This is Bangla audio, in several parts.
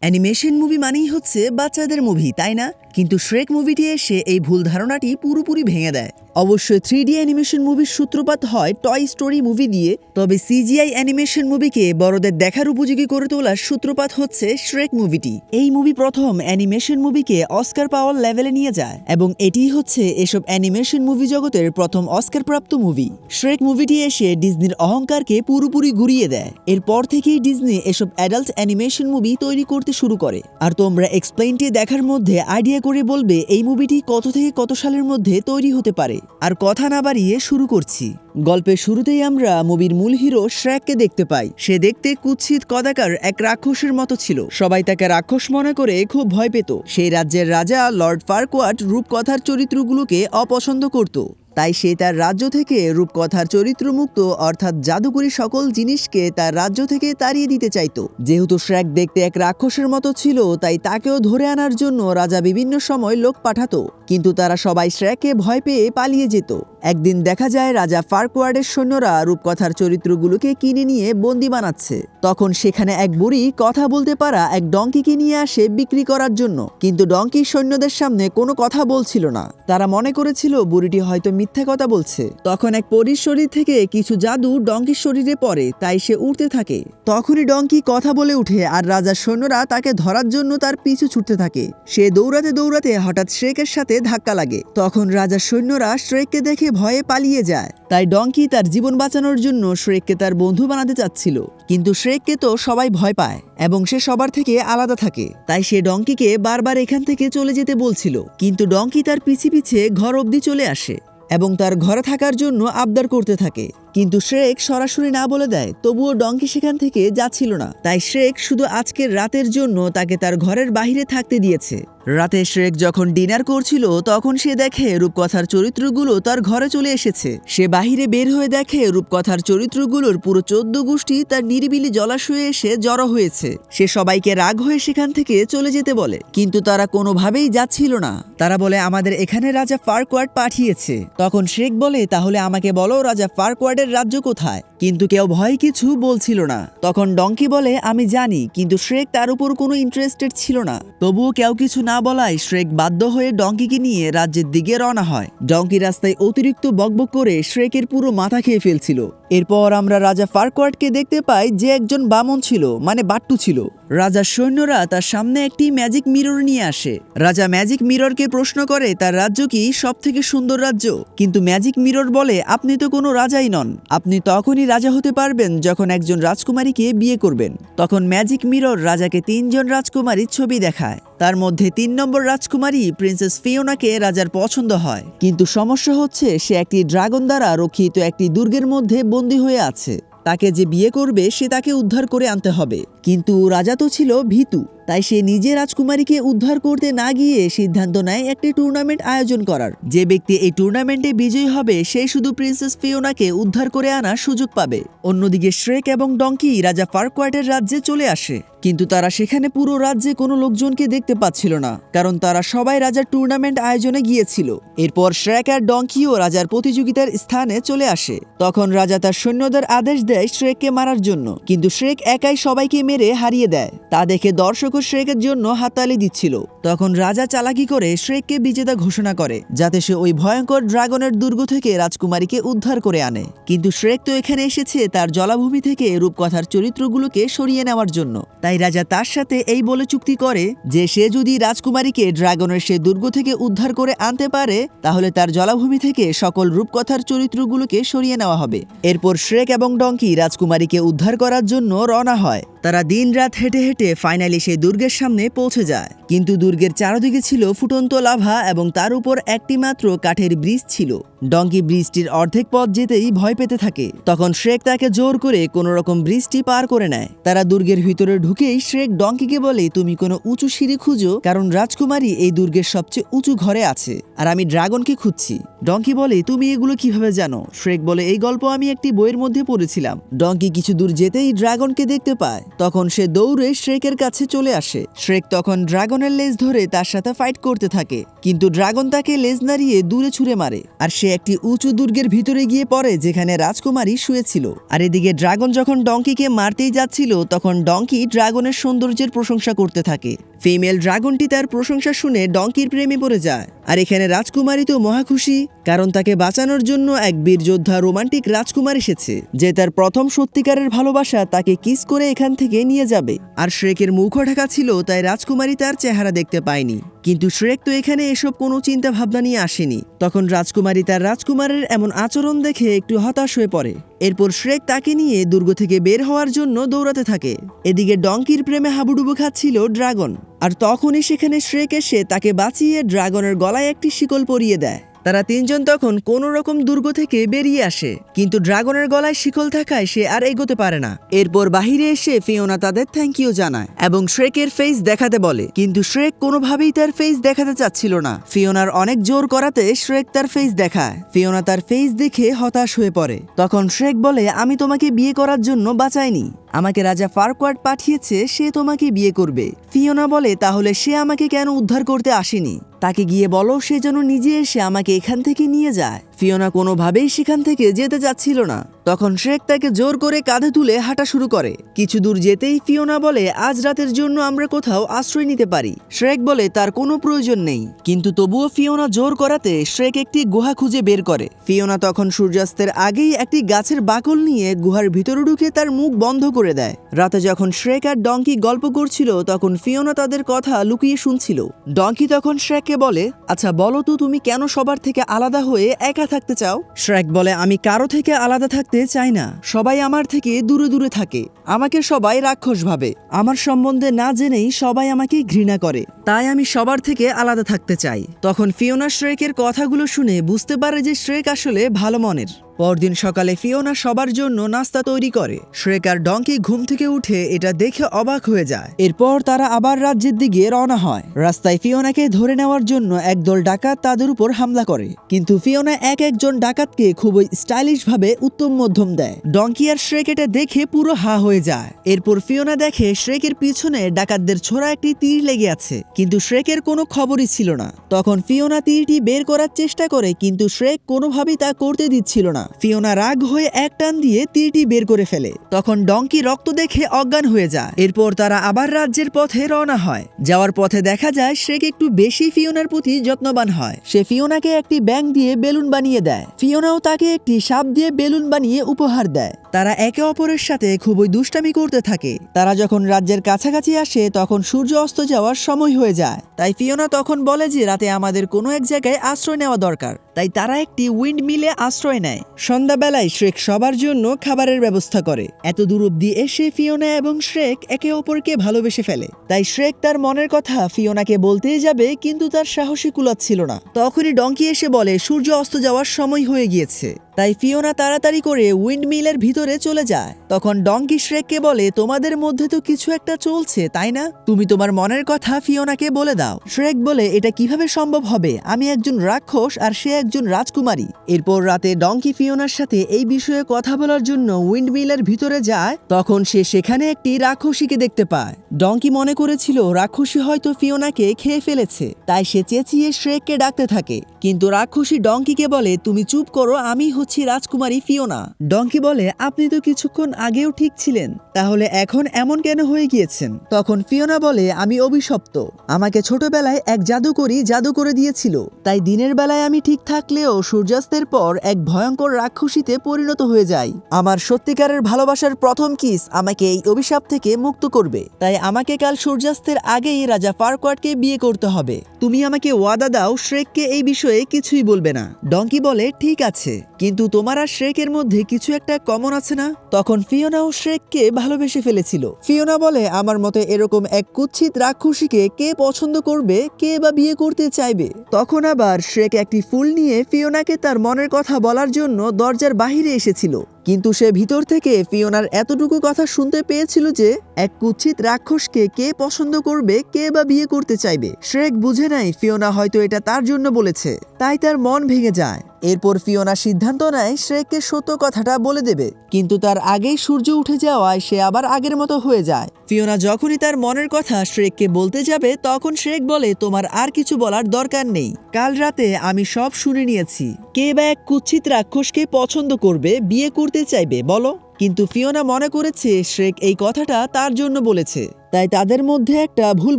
অ্যানিমেশন মুভি মানেই হচ্ছে বাচ্চাদের মুভি, তাই না? কিন্তু শ্রেক মুভিটি এসে এই ভুল ধারণাটি পুরোপুরি ভেঙে দেয়। অবশ্যই 3D অ্যানিমেশন মুভির সূত্রপাত হয় টয় স্টোরি মুভি দিয়ে, তবে সিজিআই অ্যানিমেশন মুভিকে বড়দের দেখার উপযোগী করে তোলার সূত্রপাত হচ্ছে শ্রেক মুভিটি। এই মুভি প্রথম অ্যানিমেশন মুভিকে অস্কার পাওয়ার লেভেলে নিয়ে যায় এবং এটিই হচ্ছে এসব অ্যানিমেশন মুভি জগতের প্রথম অস্কার প্রাপ্ত মুভি। শ্রেক মুভিটি এসে ডিজনির অহংকারকে পুরোপুরি ঘুরিয়ে দেয়। এরপর থেকেই ডিজনি এসব অ্যাডাল্ট অ্যানিমেশন মুভি তৈরি করতে শুরু করে। আর তোমরা এক্সপ্লেইনটি দেখার মধ্যে আইডিয়া করে বলবে এই মুভিটি কত থেকে কত সালের মধ্যে তৈরি হতে পারে। আর কথা না বাড়িয়ে শুরু করছি। গল্পের শুরুতেই আমরা মুভির মূল হিরো শ্রেককে দেখতে পাই। সে দেখতে কুৎসিত কদাকার এক রাক্ষসের মতো ছিল। সবাই তাকে রাক্ষস মনে করে খুব ভয় পেত। সেই রাজ্যের রাজা লর্ড ফারকোয়াট রূপকথার চরিত্রগুলোকে অপছন্দ করত। তাই সে তার রাজ্য থেকে রূপকথার চরিত্রমুক্ত অর্থাৎ জাদুকরী সকল জিনিসকে তার রাজ্য থেকে তাড়িয়ে দিতে চাইত। যেহেতু শ্রেক দেখতে এক রাক্ষসের মতো ছিল, তাই তাকেও ধরে আনার জন্য রাজা বিভিন্ন সময় লোক পাঠাতো, কিন্তু তারা সবাই শ্রেককে ভয় পেয়ে পালিয়ে যেত। একদিন দেখা যায় রাজা ফারকোয়ার্ডের সৈন্যরা রূপকথার চরিত্রগুলোকে কিনে নিয়ে বন্দি বানাচ্ছে। তখন সেখানে এক বুড়ি কথা বলতে পারা এক ডঙ্কিকে নিয়ে আসে বিক্রি করার জন্য, কিন্তু ডঙ্কি সৈন্যদের সামনে কোনো কথা বলছিল না। তারা মনে করেছিল বুড়িটি হয়তো মিথ্যা কথা বলছে। তখন এক পরীর শরীর থেকে কিছু জাদু ডঙ্কির শরীরে পড়ে, তাই সে উড়তে থাকে। তখনই ডঙ্কি কথা বলে উঠে আর রাজার সৈন্যরা তাকে ধরার জন্য তার পিছু ছুটতে থাকে। সে দৌড়াতে দৌড়াতে হঠাৎ শ্রেকের সাথে ধাক্কা লাগে। তখন রাজার সৈন্যরা শ্রেককে দেখে ভয়ে পালিয়ে যায়। তাই ডঙ্কি তার জীবন বাঁচানোর জন্য শ্রেককে তার বন্ধু বানাতে চাচ্ছিল, কিন্তু শ্রেককে তো সবাই ভয় পায় এবং সে সবার থেকে আলাদা থাকে। তাই সে ডঙ্কিকে বারবার এখান থেকে চলে যেতে বলছিল, কিন্তু ডঙ্কি তার পিছে পিছে ঘর অবধি চলে আসে এবং তার ঘরে থাকার জন্য আবদার করতে থাকে। কিন্তু শ্রেক সরাসরি না বলে দেয়, তবুও ডঙ্কি সেখান থেকে যাচ্ছিল না। তাই শ্রেক শুধু আজকের রাতের জন্য তাকে তার ঘরের বাইরে থাকতে দিয়েছে। রাতে শ্রেক যখন ডিনার করছিল, তখন সে দেখে রূপকথার চরিত্রগুলো তার ঘরে চলে এসেছে। সে বাহিরে বের হয়ে দেখে রূপকথার চরিত্রগুলোর পুরো 14 গোষ্ঠী তার নিরিবিলি জলাশয়ে এসে জড়ো হয়েছে। সে সবাইকে রাগ হয়ে সেখান থেকে চলে যেতে বলে, কিন্তু তারা কোনোভাবেই যাচ্ছিল না। তারা বলে, আমাদের এখানে রাজা ফারকোয়ার্ড পাঠিয়েছে। তখন শ্রেক বলে, তাহলে আমাকে বলো রাজা ফারকোয়ার্ডের রাজ্য কোথায়? কিন্তু কেউ ভয় কিছু বলছিল না। তখন ডঙ্কি বলে, আমি জানি, কিন্তু শ্রেক তার উপর কোনো ইন্টারেস্টেড ছিল না। তবুও কেউ কিছু না বলায় শ্রেক বাধ্য হয়ে ডঙ্কিকে নিয়ে রাজ্যের দিকে রওনা হয়। ডঙ্কি রাস্তায় অতিরিক্ত বকবক করে শ্রেকের পুরো মাথা খেয়ে ফেলছিল। এরপর আমরা রাজা ফারকোয়ার্ডকে দেখতে পাই, যে একজন বামন ছিল, মানে বাট্টু ছিল। রাজার সৈন্যরা তার সামনে একটি ম্যাজিক মিরর নিয়ে আসে। রাজা ম্যাজিক মিররকে প্রশ্ন করে তার রাজ্য কি সব থেকে সুন্দর রাজ্য, কিন্তু ম্যাজিক মিরর বলে, আপনি তো কোনো রাজাই নন। আপনি তখনই রাজা হতে পারবেন যখন একজন রাজকুমারীকে বিয়ে করবেন। তখন ম্যাজিক মিরর রাজাকে 3 জন রাজকুমারীর ছবি দেখায়। তার মধ্যে 3 নম্বর রাজকুমারী প্রিন্সেস ফিওনাকে রাজার পছন্দ হয়, কিন্তু সমস্যা হচ্ছে সে একটি ড্রাগন দ্বারা রক্ষিত একটি দুর্গের মধ্যে বন্দী হয়ে আছে। তাকে যে বিয়ে করবে সে তাকে উদ্ধার করে আনতে হবে। কিন্তু রাজা তো ছিল ভীতু, তাই সে নিজে রাজকুমারীকে উদ্ধার করতে না গিয়ে সিদ্ধান্ত নেয় একটি টুর্নামেন্ট আয়োজন করার। যে ব্যক্তি এই টুর্নামেন্টে বিজয়ী হবে সে শুধু প্রিন্সেস ফিওনাকে উদ্ধার করে আনার সুযোগ পাবে। অন্যদিকে শ্রেক এবং ডঙ্কি রাজা ফারকোয়ার্ডের রাজ্যে চলে আসে, কিন্তু তারা সেখানে পুরো রাজ্যে কোনো লোকজনকে দেখতে পাচ্ছিল না, কারণ তারা সবাই রাজার টুর্নামেন্ট আয়োজনে গিয়েছিল। এরপর শ্রেক আর ডঙ্কিও রাজার প্রতিযোগিতার স্থানে চলে আসে। তখন রাজা তার সৈন্যদের আদেশ দেয় শ্রেককে মারার জন্য, কিন্তু শ্রেক একাই সবাইকে মেরে হারিয়ে দেয়। তা দেখে দর্শক শ্রেকের জন্য হাততালি দিচ্ছিল। তখন রাজা চালাকি করে শ্রেককে বিজেতা ঘোষণা করে, যাতে সে ওই ভয়ঙ্কর ড্রাগনের দুর্গ থেকে রাজকুমারীকে উদ্ধার করে আনে। কিন্তু শ্রেক তো এখানে এসেছে তার জলাভূমি থেকে রূপকথার চরিত্রগুলোকে সরিয়ে নেওয়ার জন্য। তাই রাজা তার সাথে এই বলে চুক্তি করে যে সে যদি রাজকুমারীকে ড্রাগনের সে দুর্গ থেকে উদ্ধার করে আনতে পারে, তাহলে তার জলাভূমি থেকে সকল রূপকথার চরিত্রগুলোকে সরিয়ে নেওয়া হবে। এরপর শ্রেক এবং ডঙ্কি রাজকুমারীকে উদ্ধার করার জন্য রওনা হয়। তারা দিন রাত হেঁটে হেঁটে ফাইনালি সেই দুর্গের সামনে পৌঁছে যায়। কিন্তু দুর্গের চারদিকে ছিল ফুটন্ত লাভা এবং তার উপর একটি মাত্র কাঠের ব্রিজ ছিল। ডঙ্কি ব্রিজটির অর্ধেক পথ যেতেই ভয় পেতে থাকে। তখন শ্রেক তাকে জোর করে কোনো রকম ব্রিজটি পার করে নেয়। তারা দুর্গের ভিতরে ঢুকেই শ্রেক ডঙ্কিকে বলে, তুমি কোনো উঁচু সিঁড়ি খুঁজো, কারণ রাজকুমারী এই দুর্গের সবচেয়ে উঁচু ঘরে আছে আর আমি ড্রাগনকে খুঁজছি। ডঙ্কি বলে, তুমি এগুলো কিভাবে জানো? শ্রেক বলে, এই গল্প আমি একটি বইয়ের মধ্যে পড়েছিলাম। ডঙ্কি কিছু দূর যেতেই ড্রাগনকে দেখতে পায়। তখন সে দৌড়ে শ্রেকের কাছে চলে আসে। শ্রেক তখন ড্রাগনের লেজ ধরে তার সাথে ফাইট করতে থাকে, কিন্তু ড্রাগন তাকে লেজ নাড়িয়ে দূরে ছুঁড়ে মারে, আর সে একটি উঁচু দুর্গের ভিতরে গিয়ে পড়ে যেখানে রাজকুমারী শুয়েছিল। আর এদিকে ড্রাগন যখন ডঙ্কিকে মারতেই যাচ্ছিল তখন ডঙ্কি ড্রাগনের সৌন্দর্যের প্রশংসা করতে থাকে। ফিমেল ড্রাগনটি তার প্রশংসা শুনে ডঙ্কির প্রেমে পড়ে যায়। আর এখানে রাজকুমারী তো মহা খুশি, কারণ তাকে বাঁচানোর জন্য এক বীর যোদ্ধা রোমান্টিক রাজকুমার এসেছে, যে তার প্রথম সত্যিকারের ভালোবাসা তাকে কিস করে এখান থেকে নিয়ে যাবে। আর শ্রেকের মুখও ঢাকা ছিল, তাই রাজকুমারী তার চেহারা দেখতে পায়নি। কিন্তু শ্রেক তো এখানে এসব কোনো চিন্তা ভাবনা নিয়ে আসেনি। তখন রাজকুমারী তার রাজকুমারের এমন আচরণ দেখে একটু হতাশ হয়ে পড়ে। এরপর শ্রেক তাকে নিয়ে দুর্গ থেকে বের হওয়ার জন্য দৌড়াতে থাকে। এদিকে ডঙ্কির প্রেমে হাবুডুবু খাচ্ছিল ড্রাগন, আর তখনই সেখানে শ্রেক এসে তাকে বাঁচিয়ে ড্রাগনের গলায় একটি শিকল পরিয়ে দেয়। তারা তিনজন তখন কোনো রকম দুর্গ থেকে বেরিয়ে আসে, কিন্তু ড্রাগনের গলায় শিকল থাকায় সে আর এগোতে পারে না। এরপর বাহিরে এসে ফিওনা তাদের থ্যাংক ইউ জানায় এবং শ্রেকের ফেস দেখাতে বলে, কিন্তু শ্রেক কোনোভাবেই তার ফেস দেখাতে চাচ্ছিল না। ফিওনার অনেক জোর করাতে শ্রেক তার ফেস দেখায়। ফিওনা তার ফেস দেখে হতাশ হয়ে পড়ে। তখন শ্রেক বলে, আমি তোমাকে বিয়ে করার জন্য বাঁচাইনি, আমাকে রাজা ফারকোয়ার্ড পাঠিয়েছে, সে তোমাকে বিয়ে করবে। ফিওনা বলে, তাহলে সে আমাকে কেন উদ্ধার করতে আসেনি? তাকে গিয়ে বলো সে যেন নিজে এসে আমাকে এখান থেকে নিয়ে যায়। ফিওনা কোনোভাবেই সেখান থেকে যেতে চাচ্ছিল না। তখন শ্রেক তাকে জোর করে কাঁধে তুলে হাঁটা শুরু করে। কিছু দূর যেতেই ফিওনা বলে, আজ রাতের জন্য আমরা কোথাও আশ্রয় নিতে পারি। শ্রেক বলে তার কোনো প্রয়োজন নেই, কিন্তু তবুও ফিওনা জোর করাতে শ্রেক একটি গুহা খুঁজে বের করে। ফিওনা তখন সূর্যাস্তের আগেই একটি গাছের বাকল নিয়ে গুহার ভিতরে ঢুকে তার মুখ বন্ধ করে দেয়। রাতে যখন শ্রেক আর ডঙ্কি গল্প করছিল তখন ফিওনা তাদের কথা লুকিয়ে শুনছিল। ডঙ্কি তখন শ্রেককে বলে, আচ্ছা বলো তো, তুমি কেন সবার থেকে আলাদা হয়ে একা থাকতে চাও? শ্রেক বলে, আমি কারো থেকে আলাদা থাকতে চাই না, সবাই আমার থেকে দূরে দূরে থাকে, আমাকে সবাই রাক্ষস ভাবে, আমার সম্বন্ধে না জেনেই সবাই আমাকে ঘৃণা করে, তাই আমি সবার থেকে আলাদা থাকতে চাই। তখন ফিওনা শ্রেকের কথাগুলো শুনে বুঝতে পারে যে শ্রেক আসলে ভালো মনের। পরদিন সকালে ফিওনা সবার জন্য নাস্তা তৈরি করে। শ্রেক আর ডঙ্কি ঘুম থেকে উঠে এটা দেখে অবাক হয়ে যায়। এরপর তারা আবার রাজ্যের দিকে রওনা হয়। রাস্তায় ফিওনাকে ধরে নেওয়ার জন্য একদল ডাকাত তাদের উপর হামলা করে, কিন্তু ফিওনা একজন ডাকাতকে খুবই স্টাইলিশ ভাবে উত্তম মধ্যম দেয়। ডঙ্কি আর শ্রেক এটা দেখে পুরো হা হয়ে যায়। এরপর ফিওনা দেখে শ্রেকের পিছনে ডাকাতদের ছোড়া একটি তীর লেগে আছে, কিন্তু শ্রেকের কোনো খবরই ছিল না। তখন ফিওনা তীরটি বের করার চেষ্টা করে, কিন্তু শ্রেক কোনোভাবেই তা করতে দিচ্ছিল না। ফিওনা রাগ হয়ে এক টান দিয়ে তীরটি বের করে ফেলে। তখন ডঙ্কি রক্ত দেখে অজ্ঞান হয়ে যায়। এরপর তারা আবার রাজ্যের পথে রওনা হয়। যাওয়ার পথে দেখা যায় শ্রেক একটু বেশি ফিওনার প্রতি যত্নবান হয়। সে ফিওনাকে একটি ব্যাঙ দিয়ে বেলুন বানিয়ে দেয়। ফিওনাও তাকে একটি সাপ দিয়ে বেলুন বানিয়ে উপহার দেয়। তারা একে অপরের সাথে খুবই দুষ্টামি করতে থাকে। তারা যখন রাজ্যের কাছাকাছি আসে তখন সূর্য অস্ত যাওয়ার সময় হয়ে যায়। তাই ফিওনা তখন বলে যে রাতে আমাদের কোনো এক জায়গায় আশ্রয় নেওয়া দরকার। তাই তারা একটি উইন্ড মিলে আশ্রয় নেয়। সন্ধ্যাবেলায় শ্রেক সবার জন্য খাবারের ব্যবস্থা করে। এত দূর অব্দি এসে ফিওনা এবং শ্রেক একে অপরকে ভালোবেসে ফেলে। তাই শ্রেক তার মনের কথা ফিওনাকে বলতেই যাবে, কিন্তু তার সাহসী কুলাচ্ছিল না। তখনই ডঙ্কি এসে বলে সূর্য অস্ত যাওয়ার সময় হয়ে গিয়েছে। তাই ফিওনা তাড়াতাড়ি করে উইন্ড মিলের ভিতরে চলে যায়। তখন ডঙ্কি শ্রেককে বলে, তোমাদের মধ্যে তো কিছু একটা চলছে, তাই না? তুমি তোমার মনের কথা ফিওনাকে বলে দাও। শ্রেক বলে, এটা কিভাবে সম্ভব হবে? আমি একজন রাক্ষস আর সে একজন রাজকুমারী। এরপর রাতে ডঙ্কি ফিওনার সাথে এই বিষয়ে কথা বলার জন্য উইন্ড মিলের ভিতরে যায়। তখন সে সেখানে একটি রাক্ষসীকে দেখতে পায়। ডঙ্কি মনে করেছিল রাক্ষসী হয়তো ফিওনাকে খেয়ে ফেলেছে, তাই সে চেঁচিয়ে শ্রেককে ডাকতে থাকে। কিন্তু রাক্ষসী ডঙ্কিকে বলে, তুমি চুপ করো, আমি হচ্ছি রাজকুমারী ফিওনা। ডঙ্কি বলে, আপনি তো কিছুক্ষণ আগেও ঠিক ছিলেন, তাহলে এখন এমন কেন হয়ে গিয়েছেন? তখন ফিওনা বলে, আমি অভিশপ্ত, আমাকে ছোটবেলায় এক জাদুকরী জাদু করে দিয়েছিল, তাই দিনের বেলায় আমি ঠিক থাকলেও সূর্যাস্তের পর এক ভয়ঙ্কর রাক্ষসীতে পরিণত হয়ে যাই। আমার সত্যিকারের ভালোবাসার প্রথম কিস আমাকে এই অভিশাপ থেকে মুক্ত করবে, তাই আমাকে কাল সূর্যাস্তের আগেই রাজা ফারকোয়ার্ডকে বিয়ে করতে হবে। তুমি আমাকে ওয়াদা দাও শ্রেককে এই বিষয়ে কিছুই বলবে না। ডঙ্কি বলে, ঠিক আছে, কিন্তু তোমার আর শ্রেকের মধ্যে কিছু একটা কমন আছে না? তখন ফিওনাও শ্রেককে ভালোবেসে ফেলেছিল। ফিওনা বলে, আমার মতে এরকম এক কুৎসিত রাক্ষসীকে কে পছন্দ করবে, কে বা বিয়ে করতে চাইবে? তখন আবার শ্রেক একটি ফুল নিয়ে ফিওনাকে তার মনের কথা বলার জন্য দরজার বাহিরে এসেছিল, কিন্তু সে ভিতর থেকে ফিওনার এতটুকু কথা শুনতে পেয়েছিল যে এক কুৎসিত রাক্ষসকে কে পছন্দ করবে, কে বা বিয়ে করতে চাইবে। শ্রেক বুঝে নাই ফিওনা হয়তো এটা তার জন্য বলেছে, তাই তার মন ভেঙে যায়। এরপর ফিওনা সিদ্ধান্ত নেয় শ্রেককে সত্য কথাটা বলে দেবে, কিন্তু তার আগেই সূর্য উঠে যাওয়ায় সে আবার আগের মতো হয়ে যায়। ফিওনা যখনই তার মনের কথা শ্রেককে বলতে যাবে তখন শ্রেক বলে, তোমার আর কিছু বলার দরকার নেই, কাল রাতে আমি সব শুনে নিয়েছি। কে বা এক কুৎসিত রাক্ষসকে পছন্দ করবে, বিয়ে করতে চাইবে বলো? কিন্তু ফিওনা মনে করেছে শ্রেক এই কথাটা তার জন্য বলেছে, তাই তাদের মধ্যে একটা ভুল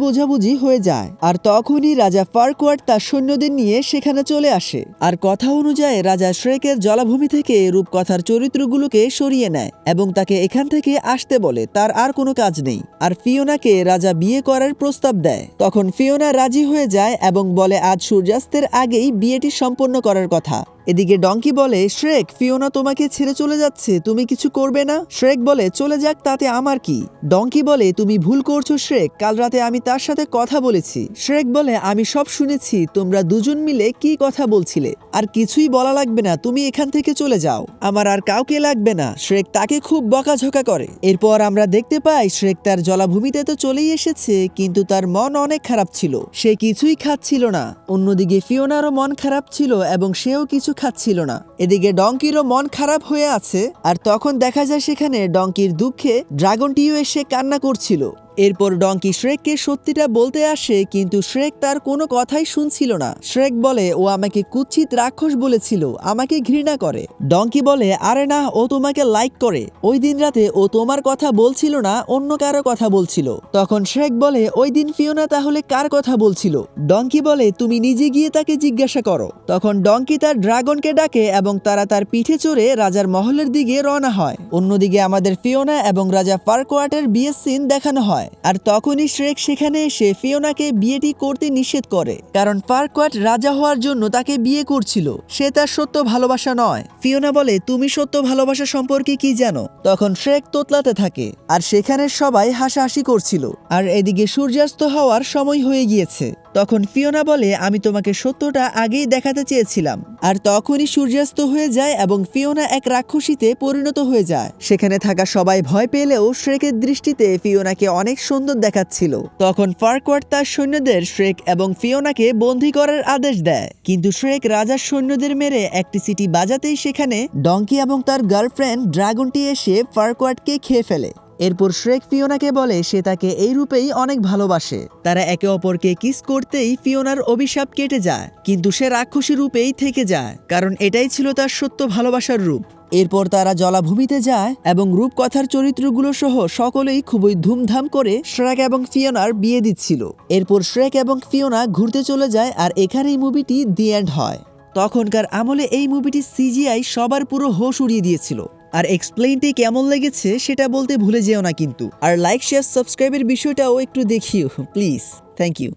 বোঝাবুঝি হয়ে যায়। আর তখনই রাজা ফারকোয়ার্ড তার সৈন্যদের নিয়ে সেখানে চলে আসে, আর কথা অনুযায়ী রাজা শ্রেকের জলাভূমি থেকে রূপকথার চরিত্রগুলোকে সরিয়ে নেয় এবং তাকে এখান থেকে আসতে বলে, তার আর কোনো কাজ নেই। আর ফিওনাকে রাজা বিয়ে করার প্রস্তাব দেয়। তখন ফিওনা রাজি হয়ে যায় এবং বলে আজ সূর্যাস্তের আগেই বিয়েটি সম্পন্ন করার কথা। এদিকে ডঙ্কি বলে, শ্রেক, ফিওনা তোমাকে ছেড়ে চলে যাচ্ছে, তুমি কিছু করবে না? শ্রেক বলে, চলে যাক, তাতে আমার কি? ডঙ্কি বলে, তুমি ভুল করছো শ্রেক, কাল রাতে আমি তার সাথে কথা বলেছি। শ্রেক বলে, আমি সব শুনেছি, তোমরা দুজন মিলে কি কথা বলছিলে, আর কিছুই বলা লাগবে না, তুমি এখান থেকে চলে যাও, আমার আর কাউকে লাগবে না। শ্রেক তাকে খুব বকাঝকা করে। এরপর আমরা দেখতে পাই শ্রেক তার জলাভূমিতে তো চলেই এসেছে, কিন্তু তার মন অনেক খারাপ ছিল, সে কিছুই খাচ্ছিল না। অন্যদিকে ফিওনারও মন খারাপ ছিল এবং সেও কিছু খাচ্ছিল না। এদিকে ডঙ্কিরও মন খারাপ হয়ে আছে, আর তখন দেখা যায় সেখানে ডঙ্কির দুঃখে ড্রাগনটিও এসে কান্না করছিল। এরপর ডঙ্কি শ্রেককে সত্যিটা বলতে আসে, কিন্তু শ্রেক তার কোনো কথাই শুনছিল না। শ্রেক বলে, ও আমাকে কুৎসিত রাক্ষস বলেছিল, আমাকে ঘৃণা করে। ডঙ্কি বলে, আরে না, ও তোমাকে লাইক করে, ওই দিন রাতে ও তোমার কথা বলছিল না, অন্য কারো কথা বলছিল। তখন শ্রেক বলে, ওই দিন ফিওনা তাহলে কার কথা বলছিল? ডঙ্কি বলে, তুমি নিজে গিয়ে তাকে জিজ্ঞাসা করো। তখন ডঙ্কি তার ড্রাগনকে ডাকে এবং তারা তার পিঠে চড়ে রাজার মহলের দিকে রওনা হয়। অন্যদিকে আমাদের ফিওনা এবং রাজা ফারকোয়ার্ডের বিয়ের সিন দেখানো হয়। আর তখনই শ্রেক সেখানে এসে ফিওনাকে বিয়েটি করতে নিষেধ করে, কারণ ফারকোয়ার্ড রাজা হওয়ার জন্য তাকে বিয়ে করছিল, সে তার সত্য ভালোবাসা নয়। ফিওনা বলে, তুমি সত্য ভালোবাসা সম্পর্কে কি জানো? তখন শ্রেক তোতলাতে থাকে, আর সেখানে সবাই হাসাহাসি করছিল। আর এদিকে সূর্যাস্ত হওয়ার সময় হয়ে গিয়েছে। তখন ফিওনা বলে, আমি তোমাকে সত্যটা আগেই দেখাতে চেয়েছিলাম। আর তখনই সূর্যাস্ত হয়ে যায় এবং ফিওনা এক রাক্ষসীতে পরিণত হয়ে যায়। সেখানে থাকা সবাই ভয় পেলেও শ্রেকের দৃষ্টিতে ফিওনাকে অনেক সুন্দর দেখাচ্ছিল। তখন ফারকোয়ার্ড তার সৈন্যদের শ্রেক এবং ফিওনাকে বন্দী করার আদেশ দেয়, কিন্তু শ্রেক রাজার সৈন্যদের মেরে একটি সিটি বাজাতেই সেখানে ডঙ্কি এবং তার গার্লফ্রেন্ড ড্রাগনটি এসে ফারকোয়ার্ডকে খেয়ে ফেলে। এরপর শ্রেক ফিওনাকে বলে সে তাকে এই রূপেই অনেক ভালোবাসে। তারা একে অপরকে কিস করতেই ফিওনার অভিশাপ কেটে যায়, কিন্তু সে রাক্ষসী রূপেই থেকে যায়, কারণ এটাই ছিল তার সত্য ভালোবাসার রূপ। এরপর তারা জলাভূমিতে যায় এবং রূপকথার চরিত্রগুলো সহ সকলেই খুবই ধুমধাম করে শ্রেক এবং ফিওনার বিয়ে দিচ্ছিল। এরপর শ্রেক এবং ফিওনা ঘুরতে চলে যায়, আর এখানেই মুভিটি দি এন্ড হয়। তখনকার আমলে এই মুভিটি সিজিআই সবার পুরো হোশ উড়িয়ে দিয়েছিল। আর এক্সপ্লেইনটি কেমন লেগেছে সেটা বলতে ভুলে যেও না কিন্তু। আর লাইক, শেয়ার, সাবস্ক্রাইবের বিষয়টাও একটু দেখিও প্লিজ। Thank you.